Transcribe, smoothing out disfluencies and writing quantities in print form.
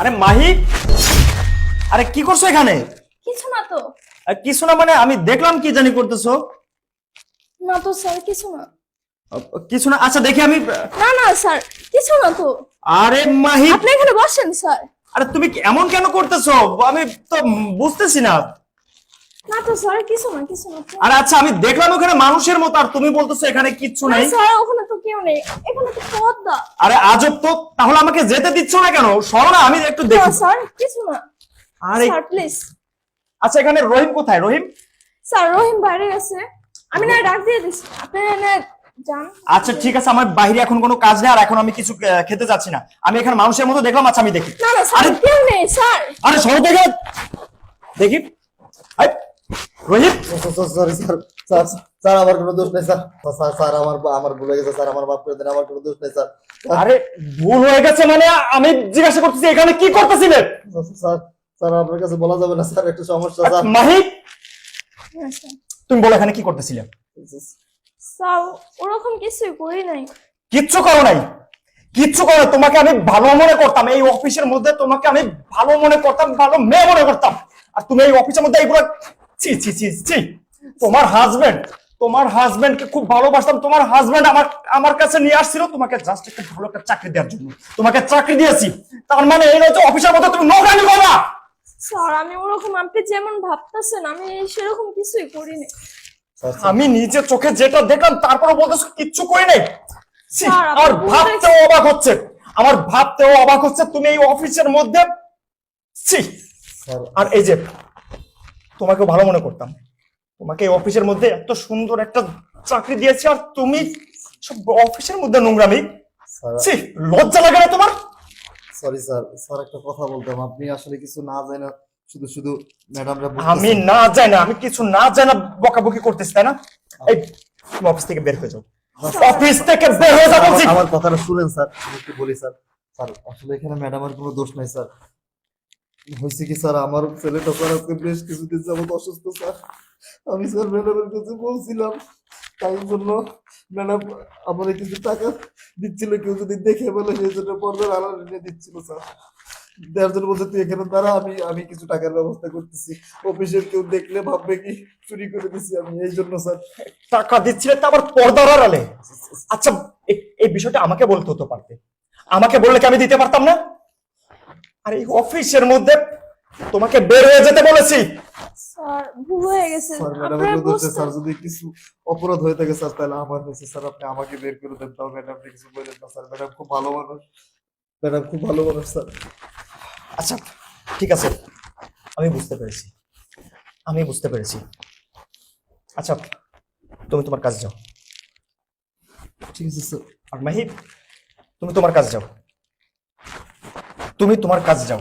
আরে মাহি, আরে কি করছো এখানে? কিছু না তো। কিছু না মানে আমি দেখলাম কি জানি করতেছো। না তো স্যার, কিছু না। কিছু না, আচ্ছা দেখি আমি। না না স্যার, কিছু না তো। আরে মাহি, আপনি এখানে বসেন স্যার। আরে তুমি এমন কেন করতেছো? আমি তো বুঝতেছি না। না তো স্যার, কিছু না কিছু না। আরে আচ্ছা, আমি দেখলাম ওখানে মানুষের মতো, আর তুমি বলতেছো এখানে কিচ্ছু না নাই। স্যার, ওখানে তো কেউ নেই, এখানে তো পর্দা। আরে আজব তো, তাহলে আমাকে যেতে দিচ্ছ না কেন? সরো না, আমি একটু না দেখি। স্যার, কিছু না। আরে স্যার প্লিজ। আচ্ছা, এখানে রহিম কোথায়? রহিম? স্যার রহিম বাইরে গেছে, আমি না ডাক দিয়ে দিচ্ছি, আপনি না যান। আচ্ছা ঠিক আছে, আমার বাইরে এখন কোনো কাজ নেই, আর এখন আমি কিছু খেতে যাচ্ছি না। আমি এখানে মানুষের মতো দেখলাম, আচ্ছা আমি দেখি। না না স্যার, আরে কেউ নেই স্যার। আরে সরো দেখে দেখি। I, Rahim. Sorry sir, sir sir আমার কোনো দোষ নেই স্যার। স্যার স্যার আমার ভুল হয়ে গেছে স্যার, আমার মাফ করে দেন, আমার কোনো দোষ নেই স্যার। আরে ভুল হয়ে গেছে মানে? আমি জিজ্ঞাসা করতেছি এখানে কি করতেছিলেন? স্যার স্যার আপনার কাছে বলা যাবে না স্যার, একটু সমস্যা স্যার। মাহি, হ্যাঁ, স্যার। তুমি বলো এখানে কি করতেছিলে? স্যার ওরকম কিছুই করি নাই। কিচ্ছু করো নাই? কিচ্ছু করো নাই? তোমাকে আমি ভালো মনে করতাম, এই অফিসের মধ্যে তোমাকে আমি ভালো মনে করতাম, ভালো মেয়ে মনে করতাম, আর তুমি এই অফিসের মধ্যে এইগুলো। ছি ছি ছি ছি। তোমার হাজবেন্ডকে খুব ভালোবাসতাম, তোমার হাজবেন্ড আমার আমার কাছে নিয়ে আসছিল তোমাকে জাস্ট একটা ভালো একটা চাকরি দেওয়ার জন্য। তোমাকে চাকরি দিয়েছি, তার মানে এই নয় যে অফিসের মধ্যে তুমি নোংরামি করবা। স্যার আমি ওরকম আপনি যেমন ভাবতেছেন আমি সেরকম কিছুই করি নাই। আমি নিজের চোখে যেটা দেখলাম তারপরে বলতেছো কিচ্ছু করি নাই। ছি, স্যার, আপনি আমার ভুল ভাবতেও অবাক হচ্ছে, আমার ভাবতেও অবাক হচ্ছে তুমি এই অফিসের মধ্যে। ছি। স্যার আর এই যে তোমাকে ভালো মনে করতাম, তোমাকে এই অফিসের মধ্যে এত সুন্দর একটা চাকরি দিয়েছি, আর তুমি সব অফিসের মধ্যে নোংরামি। ছি, লজ্জা লাগে না তোমার? সরি স্যার, স্যার একটা কথা বলতাম, আপনি আসলে কিছু না জানেন, শুধু শুধু ম্যাডামরা আমি না জানি না, আমি কিছু না জানি না বকাবকি করতেছি, তাই না? এই তুমি অফিস থেকে বের হয়ে যাও, অফিস থেকে বের হয়ে যাও বলছি। আমার কথাটা শুনেন স্যার, আমি একটু বলি স্যার। স্যার আসলে এখানে ম্যাডামের কোনো দোষ নাই স্যার। হয়েছে কি স্যার, আমার ছেলেটা স্যার আজকে বেশ কিছুদিন যাবত অসুস্থ স্যার। আমি স্যার ম্যাডামের কাছে বলছিলাম, তাই জন্য ম্যাডাম আমার কিছু টাকা দিচ্ছিল, কেউ যদি দেখে বলে সেই জন্য পর্দার আড়াল এনে দিচ্ছিল স্যার। দেওয়ার জন্য বলছে তুই এখানে দাঁড়া, আমি কিছু টাকার ব্যবস্থা করতেছি, অফিসের কেউ দেখলে ভাববে কি চুরি করে দিছি আমি, এই জন্য স্যার। টাকা দিচ্ছিলে তো আবার পর্দার আড়ালে? আচ্ছা, এই বিষয়টা আমাকে বলতে হতো, পারতে আমাকে বললে কি আমি দিতে পারতাম না? আর এই অফিসের মধ্যে তোমাকে বের হয়ে যেতে বলেছি। স্যার ভুল হয়ে গেছে, স্যার আপনারা ম্যাডামের বলতে বুঝতে। স্যার যদি কিছু অপরাধ হয়ে থাকে স্যার তাহলে আমার হয়েছে স্যার, আপনি আমাকে বের করে দেন, তাও ম্যাডাম কিছু বললেন না স্যার। ম্যাডাম খুব ভালো মানুষ, ম্যাডাম খুব ভালো মানুষ স্যার। আচ্ছা ঠিক আছে, আমি বুঝতে পেরেছি, আমি বুঝতে পেরেছি। আচ্ছা তুমি তোমার কাজ যাও। ঠিক আছে স্যার। আর মাহিব, তুমি তোমার কাজ যাও, তুমি তোমার কাজ যাও।